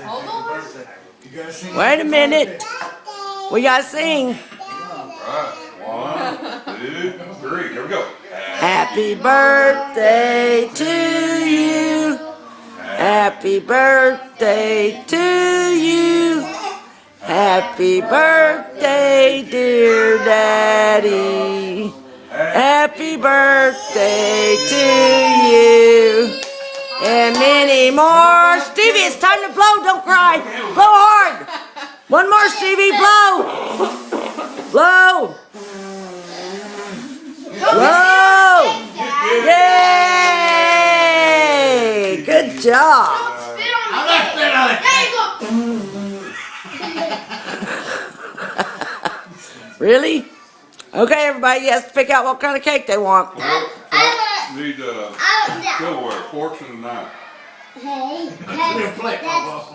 Hold on. You gotta sing. Wait a minute. We gotta sing. Alright, 1, 2, 3, here we go. Happy birthday to you. Happy birthday to you. Happy birthday, dear Daddy. Happy birthday to you. And many more. Stevie, it's time to blow. Don't cry. Blow hard. One more, Stevie. Blow. Blow. Blow. Yay. Good job. I'm not spit on it. Really? Okay, everybody, yes, pick out what kind of cake they want. Need silverware, forks and a knife. Play, Papa.